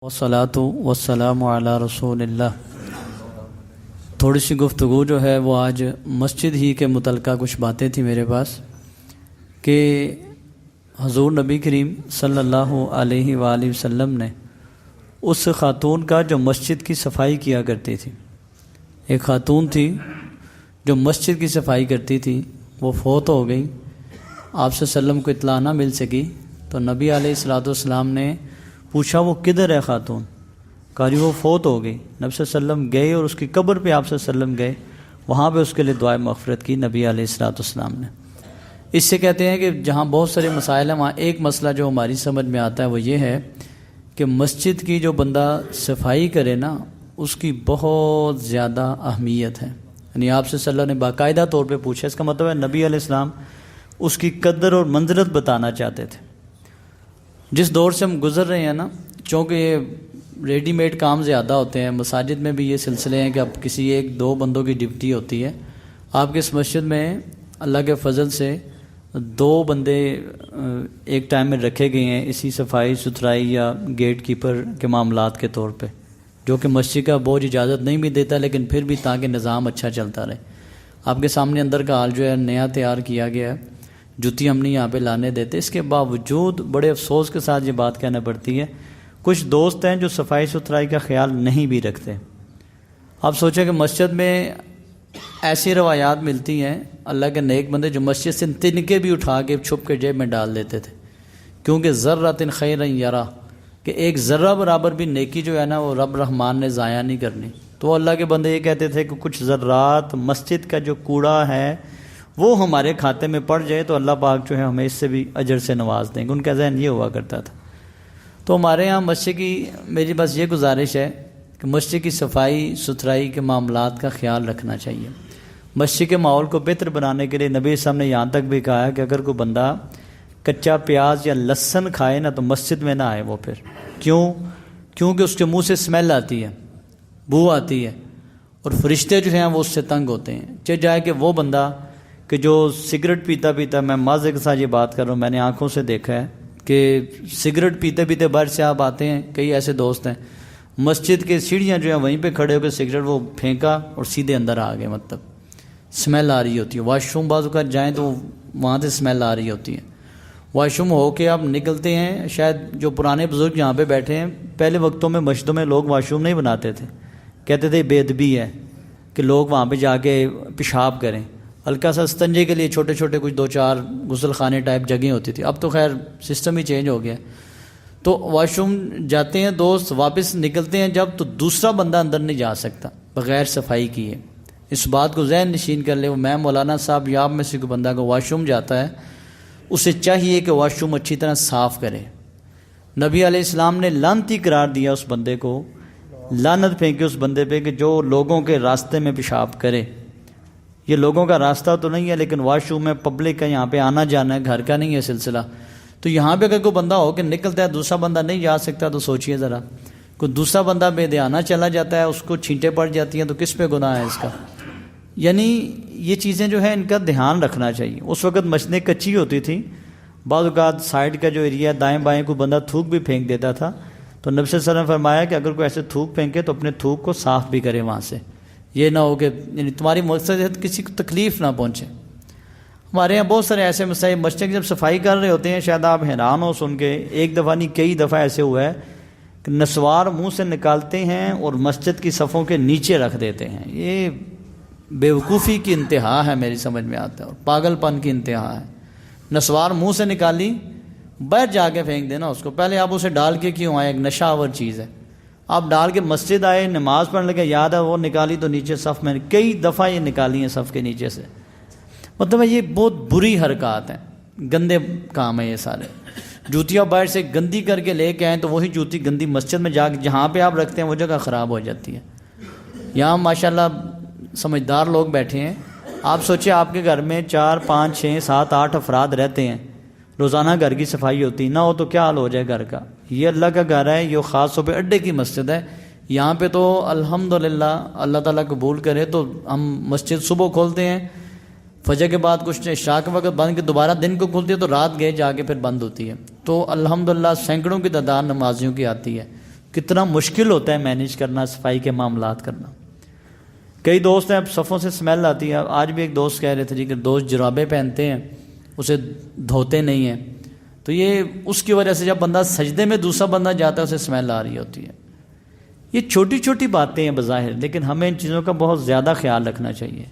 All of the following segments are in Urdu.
والصلاۃ والسلام علی رسول اللہ۔ تھوڑی سی گفتگو جو ہے وہ آج مسجد ہی کے متعلقہ کچھ باتیں تھیں میرے پاس کہ حضور نبی کریم صلی اللہ علیہ وآلہ وسلم نے اس خاتون کا جو مسجد کی صفائی کیا کرتی تھی، ایک خاتون تھی جو مسجد کی صفائی کرتی تھی، وہ فوت ہو گئی۔ آپ صلی اللہ علیہ وسلم کو اطلاع نہ مل سکی تو نبی علیہ الصلوۃ والسلام نے پوچھا وہ کدھر ہے خاتون؟ کہا جی وہ فوت ہو گئی۔ نبی صلی اللہ علیہ وسلم گئے اور اس کی قبر پہ آپ صلی اللہ علیہ وسلم گئے، وہاں پہ اس کے لیے دعائے مغفرت کی نبی علیہ الصلوۃ والسلام نے۔ اس سے کہتے ہیں کہ جہاں بہت سارے مسائل ہیں وہاں ایک مسئلہ جو ہماری سمجھ میں آتا ہے وہ یہ ہے کہ مسجد کی جو بندہ صفائی کرے نا، اس کی بہت زیادہ اہمیت ہے۔ یعنی آپ صلی اللہ علیہ وسلم نے باقاعدہ طور پہ پوچھا، اس کا مطلب ہے نبی علیہ السلام اس کی قدر اور منزلت بتانا چاہتے تھے۔ جس دور سے ہم گزر رہے ہیں نا، چونکہ یہ ریڈی میڈ کام زیادہ ہوتے ہیں، مساجد میں بھی یہ سلسلے ہیں کہ اب کسی ایک دو بندوں کی ڈپٹی ہوتی ہے۔ آپ کے اس مسجد میں اللہ کے فضل سے دو بندے ایک ٹائم میں رکھے گئے ہیں اسی صفائی ستھرائی یا گیٹ کیپر کے معاملات کے طور پہ، جو کہ مسجد کا بوجھ اجازت نہیں بھی دیتا، لیکن پھر بھی تاکہ نظام اچھا چلتا رہے۔ آپ کے سامنے اندر کا حال جو ہے نیا تیار کیا گیا ہے، جوتی ہم نہیں یہاں پہ لانے دیتے۔ اس کے باوجود بڑے افسوس کے ساتھ یہ بات کہنا پڑتی ہے، کچھ دوست ہیں جو صفائی ستھرائی کا خیال نہیں بھی رکھتے۔ آپ سوچیں کہ مسجد میں ایسی روایات ملتی ہیں، اللہ کے نیک بندے جو مسجد سے تنکے بھی اٹھا کے چھپ کے جیب میں ڈال دیتے تھے، کیونکہ ذرۃ خیرا یرا، کہ ایک ذرہ برابر بھی نیکی جو ہے نا وہ رب رحمان نے ضائع نہیں کرنی۔ تو اللہ کے بندے یہ کہتے تھے کہ کچھ ذرات مسجد کا جو کوڑا ہے وہ ہمارے کھاتے میں پڑ جائے تو اللہ پاک جو ہے ہمیں اس سے بھی اجر سے نواز دیں گے۔ ان کا ذہن یہ ہوا کرتا تھا۔ تو ہمارے ہاں مسجد کی میری بس یہ گزارش ہے کہ مسجد کی صفائی ستھرائی کے معاملات کا خیال رکھنا چاہیے۔ مسجد کے ماحول کو بہتر بنانے کے لیے نبی صاحب نے یہاں تک بھی کہا ہے کہ اگر کوئی بندہ کچا پیاز یا لہسن کھائے نا تو مسجد میں نہ آئے وہ۔ پھر کیونکہ اس کے منہ سے اسمیل آتی ہے، بو آتی ہے، اور فرشتے جو ہیں وہ اس سے تنگ ہوتے ہیں۔ چاہے جائے کہ وہ بندہ کہ جو سگریٹ پیتا میں معذرت کے ساتھ یہ بات کر رہا ہوں، میں نے آنکھوں سے دیکھا ہے کہ سگریٹ پیتے باہر سے آپ آتے ہیں، کئی ایسے دوست ہیں مسجد کے سیڑھیاں جو ہیں وہیں پہ کھڑے ہو کے سگریٹ وہ پھینکا اور سیدھے اندر آ گئے، مطلب اسمیل آ رہی ہوتی ہے۔ واش روم بعض اوقات جائیں تو وہاں سے اسمیل آ رہی ہوتی ہے۔ واش روم ہو کے آپ نکلتے ہیں، شاید جو پرانے بزرگ یہاں پہ بیٹھے ہیں، پہلے وقتوں میں مسجدوں میں لوگ واش روم نہیں بناتے تھے، کہتے تھے بے ادبی ہے کہ لوگ وہاں پہ جا کے پیشاب کریں۔ ہلکا سا استنجے کے لیے چھوٹے چھوٹے کچھ دو چار غسل خانے ٹائپ جگہیں ہوتی تھی، اب تو خیر سسٹم ہی چینج ہو گیا۔ تو واش روم جاتے ہیں دوست، واپس نکلتے ہیں جب تو دوسرا بندہ اندر نہیں جا سکتا بغیر صفائی کیے۔ اس بات کو ذہن نشین کر لے، وہ میں مولانا صاحب یا آپ میں سے کوئی بندہ کو واش روم جاتا ہے، اسے چاہیے کہ واش روم اچھی طرح صاف کرے۔ نبی علیہ السلام نے لعنتی قرار دیا اس بندے کو، لعنت پھینکی اس بندے پہ کہ جو لوگوں کے راستے میں پیشاب کرے۔ یہ لوگوں کا راستہ تو نہیں ہے، لیکن واش روم میں پبلک کا یہاں پہ آنا جانا ہے، گھر کا نہیں ہے سلسلہ۔ تو یہاں پہ اگر کوئی بندہ ہو کہ نکلتا ہے دوسرا بندہ نہیں جا سکتا تو سوچئے ذرا، کوئی دوسرا بندہ بے دھیانہ چلا جاتا ہے، اس کو چھینٹیں پڑ جاتی ہیں تو کس پہ گناہ ہے اس کا؟ یعنی یہ چیزیں جو ہیں ان کا دھیان رکھنا چاہیے۔ اس وقت مسجدیں کچی ہوتی تھیں، بعض اوقات سائڈ کا جو ایریا ہے دائیں بائیں کوئی بندہ تھوک بھی پھینک دیتا تھا، تو نبی صلی اللہ علیہ وسلم نے فرمایا کہ اگر کوئی ایسے تھوک پھینکے تو اپنے تھوک کو صاف بھی کرے وہاں سے، یہ نہ ہو کہ یعنی تمہاری مقصد ہے کسی کو تکلیف نہ پہنچے۔ ہمارے یہاں بہت سارے ایسے مسائل، مسجد کی جب صفائی کر رہے ہوتے ہیں شاید آپ حیران ہو سن کے، ایک دفعہ نہیں کئی دفعہ ایسے ہوا ہے کہ نسوار منہ سے نکالتے ہیں اور مسجد کی صفوں کے نیچے رکھ دیتے ہیں۔ یہ بیوقوفی کی انتہا ہے، میری سمجھ میں آتا ہے، اور پاگل پن کی انتہا ہے۔ نسوار منہ سے نکالی، باہر جا کے پھینک دینا اس کو، پہلے آپ اسے ڈال کے کیوں آئے؟ ایک نشہ آور چیز ہے۔ آپ ڈال کے مسجد آئے، نماز پڑھنے لگے، یاد ہے وہ نکالی تو نیچے صف میں کئی دفعہ یہ نکالی ہیں صف کے نیچے سے۔ مطلب یہ بہت بری حرکات ہیں، گندے کام ہیں یہ سارے۔ جوتیاں باہر سے گندی کر کے لے کے آئیں تو وہی جوتی گندی مسجد میں جا کے جہاں پہ آپ رکھتے ہیں وہ جگہ خراب ہو جاتی ہے۔ یہاں ماشاءاللہ سمجھدار لوگ بیٹھے ہیں، آپ سوچیں آپ کے گھر میں 4 5 6 7 8 افراد رہتے ہیں، روزانہ گھر کی صفائی ہوتی نہ ہو تو کیا حال ہو جائے گھر کا؟ یہ اللہ کا گھر ہے، یہ خاص طور پہ اڈے کی مسجد ہے۔ یہاں پہ تو الحمدللہ اللہ تعالیٰ قبول کرے تو ہم مسجد صبح کھولتے ہیں، فجر کے بعد کچھ عشاء کے وقت بند کے دوبارہ دن کو کھولتی ہے تو رات گئے جا کے پھر بند ہوتی ہے۔ تو الحمدللہ سینکڑوں کی تعداد نمازیوں کی آتی ہے۔ کتنا مشکل ہوتا ہے مینیج کرنا، صفائی کے معاملات کرنا۔ کئی دوست ہیں صفوں سے سمیل آتی ہے۔ آج بھی ایک دوست کہہ رہے تھے جی کہ دوست جرابیں پہنتے ہیں اسے دھوتے نہیں ہیں، تو یہ اس کی وجہ سے جب بندہ سجدے میں دوسرا بندہ جاتا ہے اسے سمیل آ رہی ہوتی ہے۔ یہ چھوٹی چھوٹی باتیں ہیں بظاہر، لیکن ہمیں ان چیزوں کا بہت زیادہ خیال رکھنا چاہیے۔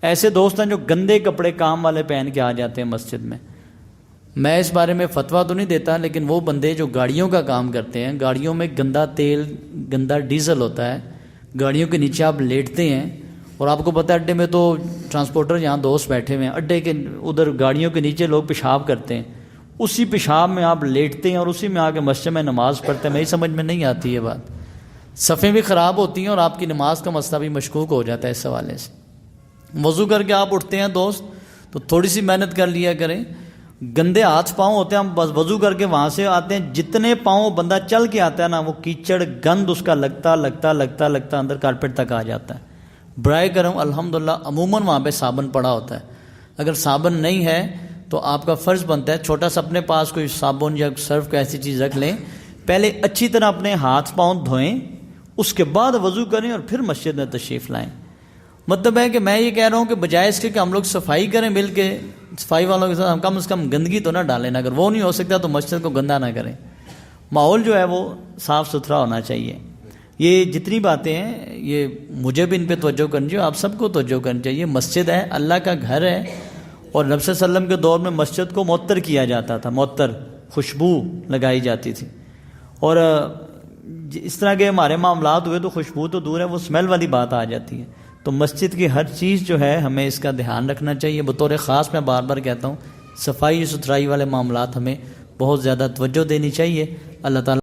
ایسے دوست ہیں جو گندے کپڑے کام والے پہن کے آ جاتے ہیں مسجد میں۔ میں اس بارے میں فتویٰ تو نہیں دیتا، لیکن وہ بندے جو گاڑیوں کا کام کرتے ہیں، گاڑیوں میں گندا تیل گندا ڈیزل ہوتا ہے، گاڑیوں کے نیچے آپ لیٹتے ہیں، اور آپ کو پتہ ہے اڈے میں تو ٹرانسپورٹر یہاں دوست بیٹھے ہوئے ہیں، اڈے کے ادھر گاڑیوں کے نیچے لوگ پیشاب کرتے ہیں، اسی پیشاب میں آپ لیٹتے ہیں اور اسی میں آ کے مسجد میں نماز پڑھتے ہیں۔ میری سمجھ میں نہیں آتی یہ بات۔ صفیں بھی خراب ہوتی ہیں اور آپ کی نماز کا مسئلہ بھی مشکوک ہو جاتا ہے اس حوالے سے۔ وضو کر کے آپ اٹھتے ہیں دوست تو تھوڑی سی محنت کر لیا کریں۔ گندے ہاتھ پاؤں ہوتے ہیں، ہم بس وضو کر کے وہاں سے آتے ہیں، جتنے پاؤں بندہ چل کے آتا ہے نا، وہ کیچڑ گند اس کا لگتا اندر کارپیٹ تک آ جاتا ہے۔ برائے کرم الحمدللہ عموماً وہاں پہ صابن پڑا ہوتا ہے۔ اگر صابن نہیں ہے تو آپ کا فرض بنتا ہے چھوٹا سا اپنے پاس کوئی صابن یا سرف کا ایسی چیز رکھ لیں، پہلے اچھی طرح اپنے ہاتھ پاؤں دھوئیں، اس کے بعد وضو کریں اور پھر مسجد میں تشریف لائیں۔ مطلب ہے کہ میں یہ کہہ رہا ہوں کہ بجائے اس کے کہ ہم لوگ صفائی کریں مل کے، صفائی والوں کے ساتھ ہم کم از کم گندگی تو نہ ڈالیں، اگر وہ نہیں ہو سکتا تو مسجد کو گندا نہ کریں۔ ماحول جو ہے وہ صاف ستھرا ہونا چاہیے۔ یہ جتنی باتیں ہیں یہ مجھے بھی ان پہ توجہ کرنی چاہیے، آپ سب کو توجہ کرنی چاہیے۔ مسجد ہے، اللہ کا گھر ہے، اور نبی صلی اللہ علیہ وسلم کے دور میں مسجد کو معطر کیا جاتا تھا، معطر خوشبو لگائی جاتی تھی، اور اس طرح کے ہمارے معاملات ہوئے تو خوشبو تو دور ہے، وہ اسمیل والی بات آ جاتی ہے۔ تو مسجد کی ہر چیز جو ہے ہمیں اس کا دھیان رکھنا چاہیے۔ بطور خاص میں بار بار کہتا ہوں صفائی ستھرائی والے معاملات ہمیں بہت زیادہ توجہ دینی چاہیے۔ اللہ تعالیٰ